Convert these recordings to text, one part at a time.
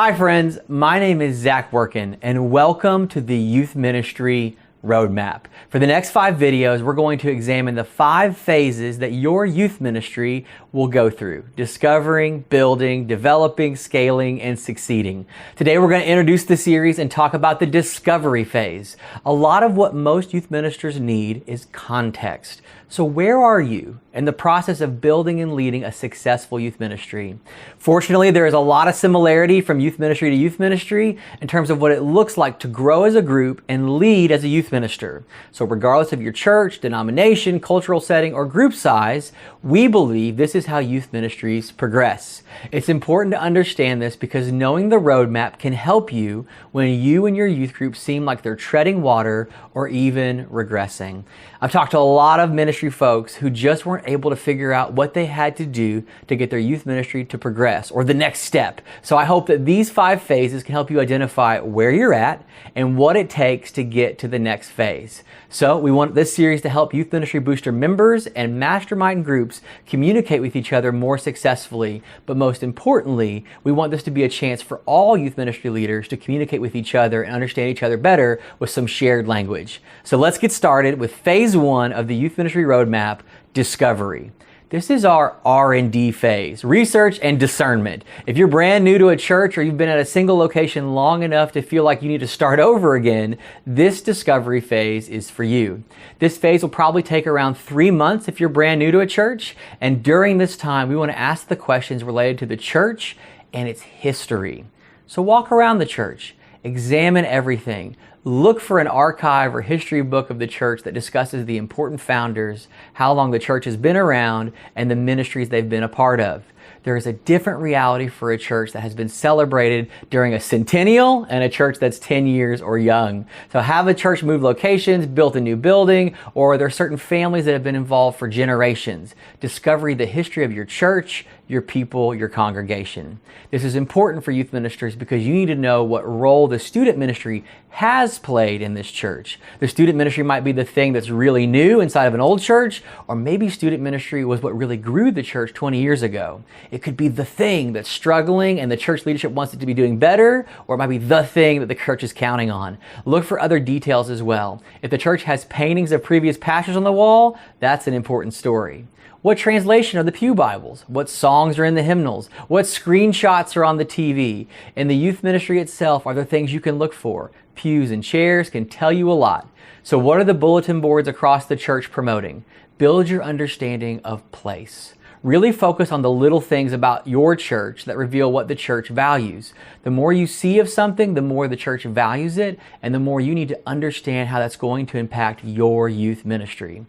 Hi friends, my name is Zach Workin and welcome to the Youth Ministry Roadmap. For the next 5 videos, we're going to examine the 5 phases that your youth ministry will go through: discovering, building, developing, scaling, and succeeding. Today we're going to introduce the series and talk about the discovery phase. A lot of what most youth ministers need is context. So where are you in the process of building and leading a successful youth ministry? Fortunately, there is a lot of similarity from youth ministry to youth ministry in terms of what it looks like to grow as a group and lead as a youth minister. So regardless of your church, denomination, cultural setting, or group size, we believe this is how youth ministries progress. It's important to understand this because knowing the roadmap can help you when you and your youth group seem like they're treading water or even regressing. I've talked to a lot of ministry folks who just weren't able to figure out what they had to do to get their youth ministry to progress or the next step. So I hope that these 5 phases can help you identify where you're at and what it takes to get to the next phase. So we want this series to help Youth Ministry Booster members and mastermind groups communicate with each other more successfully. But most importantly, we want this to be a chance for all youth ministry leaders to communicate with each other and understand each other better with some shared language. So let's get started with phase 1 of the Youth Ministry Roadmap, discovery. This is our R&D phase, research and discernment. If you're brand new to a church or you've been at a single location long enough to feel like you need to start over again, this discovery phase is for you. This phase will probably take around 3 months if you're brand new to a church. And during this time, we want to ask the questions related to the church and its history. So walk around the church, examine everything. Look for an archive or history book of the church that discusses the important founders, how long the church has been around, and the ministries they've been a part of. There is a different reality for a church that has been celebrated during a centennial and a church that's 10 years or young. So have a church move locations, built a new building, or there are certain families that have been involved for generations. Discover the history of your church, your people, your congregation. This is important for youth ministers because you need to know what role the student ministry has played in this church. The student ministry might be the thing that's really new inside of an old church, or maybe student ministry was what really grew the church 20 years ago. It could be the thing that's struggling and the church leadership wants it to be doing better, or it might be the thing that the church is counting on. Look for other details as well. If the church has paintings of previous pastors on the wall, that's an important story. What translation are the Pew Bibles? What songs are in the hymnals? What screenshots are on the TV? In the youth ministry itself, are there things you can look for? Pews and chairs can tell you a lot. So what are the bulletin boards across the church promoting? Build your understanding of place. Really focus on the little things about your church that reveal what the church values. The more you see of something, the more the church values it, and the more you need to understand how that's going to impact your youth ministry.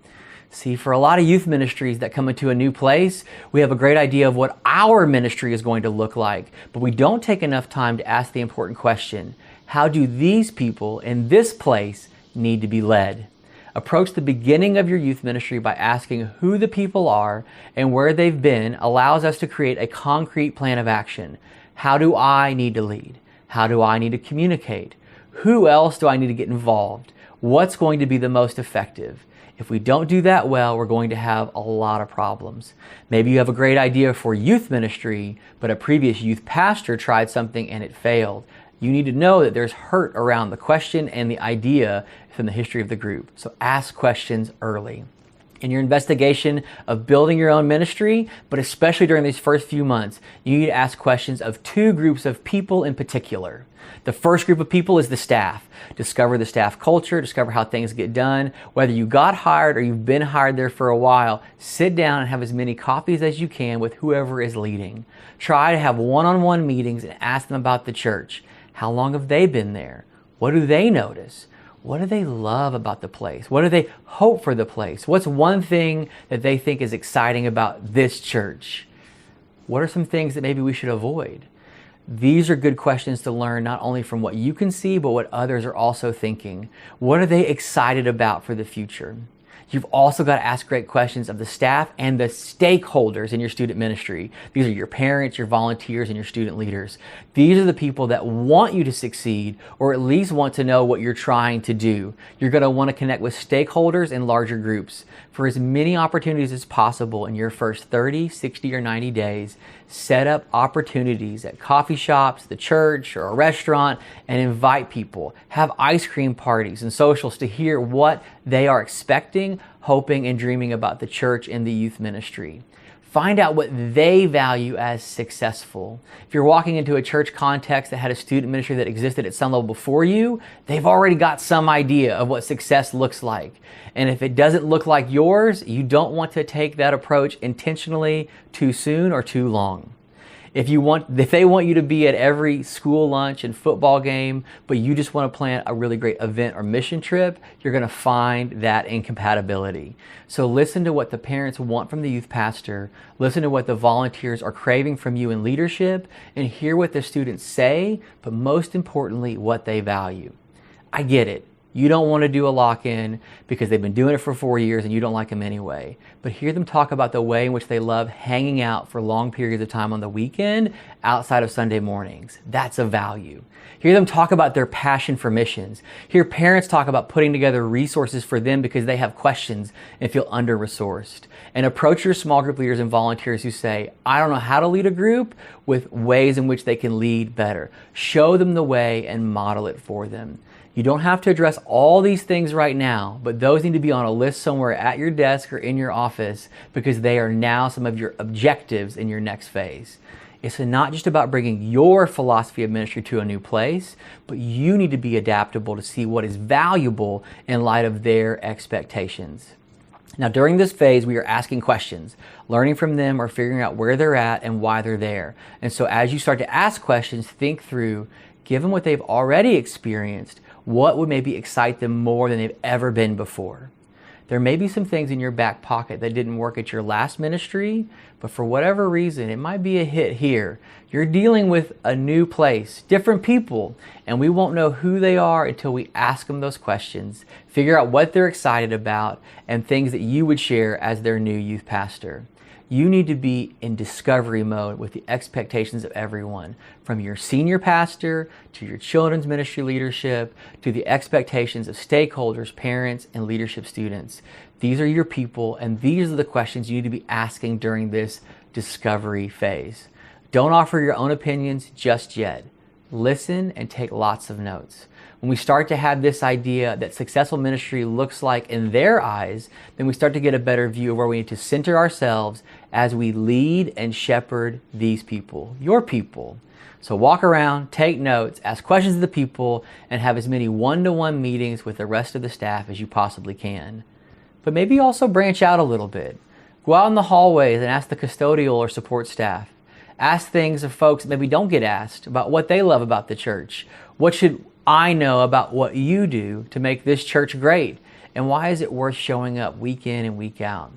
See, for a lot of youth ministries that come into a new place, we have a great idea of what our ministry is going to look like, but we don't take enough time to ask the important question: how do these people in this place need to be led? Approach the beginning of your youth ministry by asking who the people are and where they've been allows us to create a concrete plan of action. How do I need to lead? How do I need to communicate? Who else do I need to get involved? What's going to be the most effective? If we don't do that well, we're going to have a lot of problems. Maybe you have a great idea for youth ministry, but a previous youth pastor tried something and it failed. You need to know that there's hurt around the question and the idea from the history of the group. So ask questions early. In your investigation of building your own ministry, but especially during these first few months, you need to ask questions of 2 groups of people in particular. The first group of people is the staff. Discover the staff culture, discover how things get done. Whether you got hired or you've been hired there for a while, sit down and have as many coffees as you can with whoever is leading. Try to have one-on-one meetings and ask them about the church. How long have they been there? What do they notice? What do they love about the place? What do they hope for the place? What's one thing that they think is exciting about this church? What are some things that maybe we should avoid? These are good questions to learn not only from what you can see, but what others are also thinking. What are they excited about for the future? You've also got to ask great questions of the staff and the stakeholders in your student ministry. These are your parents, your volunteers, and your student leaders. These are the people that want you to succeed, or at least want to know what you're trying to do. You're going to want to connect with stakeholders in larger groups. For as many opportunities as possible in your first 30, 60, or 90 days, set up opportunities at coffee shops, the church, or a restaurant, and invite people. Have ice cream parties and socials to hear what they are expecting, hoping, and dreaming about the church and the youth ministry. Find out what they value as successful. If you're walking into a church context that had a student ministry that existed at some level before you, they've already got some idea of what success looks like. And if it doesn't look like yours, you don't want to take that approach intentionally too soon or too long. If they want you to be at every school lunch and football game, but you just want to plan a really great event or mission trip, you're going to find that incompatibility. So listen to what the parents want from the youth pastor, listen to what the volunteers are craving from you in leadership, and hear what the students say, but most importantly, what they value. I get it. You don't want to do a lock-in because they've been doing it for 4 years and you don't like them anyway. But hear them talk about the way in which they love hanging out for long periods of time on the weekend outside of Sunday mornings. That's a value. Hear them talk about their passion for missions. Hear parents talk about putting together resources for them because they have questions and feel under-resourced. And approach your small group leaders and volunteers who say, I don't know how to lead a group, with ways in which they can lead better. Show them the way and model it for them. You don't have to address all these things right now, but those need to be on a list somewhere at your desk or in your office because they are now some of your objectives in your next phase. It's not just about bringing your philosophy of ministry to a new place, but you need to be adaptable to see what is valuable in light of their expectations. Now, during this phase, we are asking questions, learning from them or figuring out where they're at and why they're there. And so as you start to ask questions, think through, given what they've already experienced, what would maybe excite them more than they've ever been before? There may be some things in your back pocket that didn't work at your last ministry, but for whatever reason, it might be a hit here. You're dealing with a new place, different people, and we won't know who they are until we ask them those questions, figure out what they're excited about, and things that you would share as their new youth pastor. You need to be in discovery mode with the expectations of everyone, from your senior pastor to your children's ministry leadership to the expectations of stakeholders, parents, and leadership students. These are your people, and these are the questions you need to be asking during this discovery phase. Don't offer your own opinions just yet. Listen and take lots of notes. When we start to have this idea that successful ministry looks like in their eyes, then we start to get a better view of where we need to center ourselves as we lead and shepherd these people, your people. So walk around, take notes, ask questions of the people, and have as many one-to-one meetings with the rest of the staff as you possibly can. But maybe also branch out a little bit. Go out in the hallways and ask the custodial or support staff. Ask things of folks that maybe don't get asked about what they love about the church. What should I know about what you do to make this church great? And why is it worth showing up week in and week out?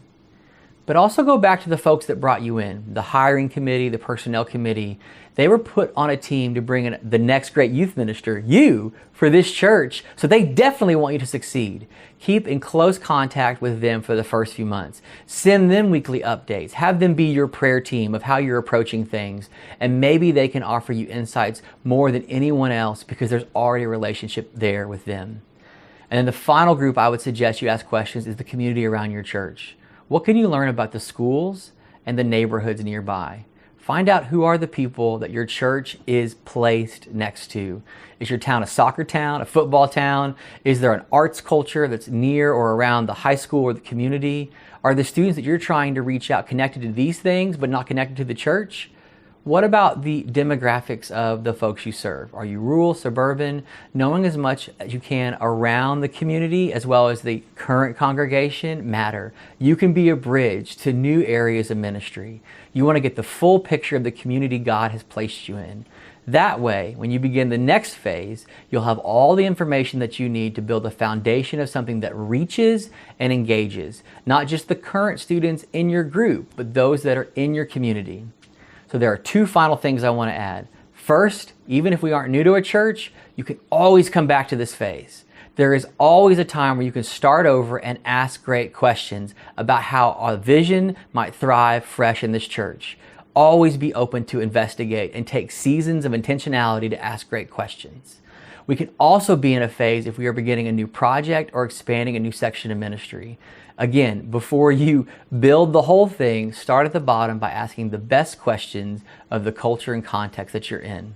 But also go back to the folks that brought you in, the hiring committee, the personnel committee. They were put on a team to bring in the next great youth minister, you, for this church. So they definitely want you to succeed. Keep in close contact with them for the first few months. Send them weekly updates. Have them be your prayer team of how you're approaching things. And maybe they can offer you insights more than anyone else because there's already a relationship there with them. And then the final group I would suggest you ask questions is the community around your church. What can you learn about the schools and the neighborhoods nearby? Find out who are the people that your church is placed next to. Is your town a soccer town, a football town? Is there an arts culture that's near or around the high school or the community? Are the students that you're trying to reach out connected to these things but not connected to the church? What about the demographics of the folks you serve? Are you rural, suburban? Knowing as much as you can around the community as well as the current congregation matter. You can be a bridge to new areas of ministry. You want to get the full picture of the community God has placed you in. That way, when you begin the next phase, you'll have all the information that you need to build a foundation of something that reaches and engages, not just the current students in your group, but those that are in your community. So there are two final things I want to add. First, even if we aren't new to a church, you can always come back to this phase. There is always a time where you can start over and ask great questions about how our vision might thrive fresh in this church. Always be open to investigate and take seasons of intentionality to ask great questions. We can also be in a phase if we are beginning a new project or expanding a new section of ministry. Again, before you build the whole thing, start at the bottom by asking the best questions of the culture and context that you're in.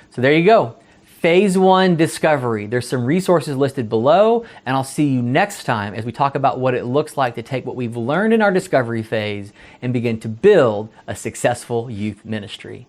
So there you go. Phase 1 discovery. There's some resources listed below, and I'll see you next time as we talk about what it looks like to take what we've learned in our discovery phase and begin to build a successful youth ministry.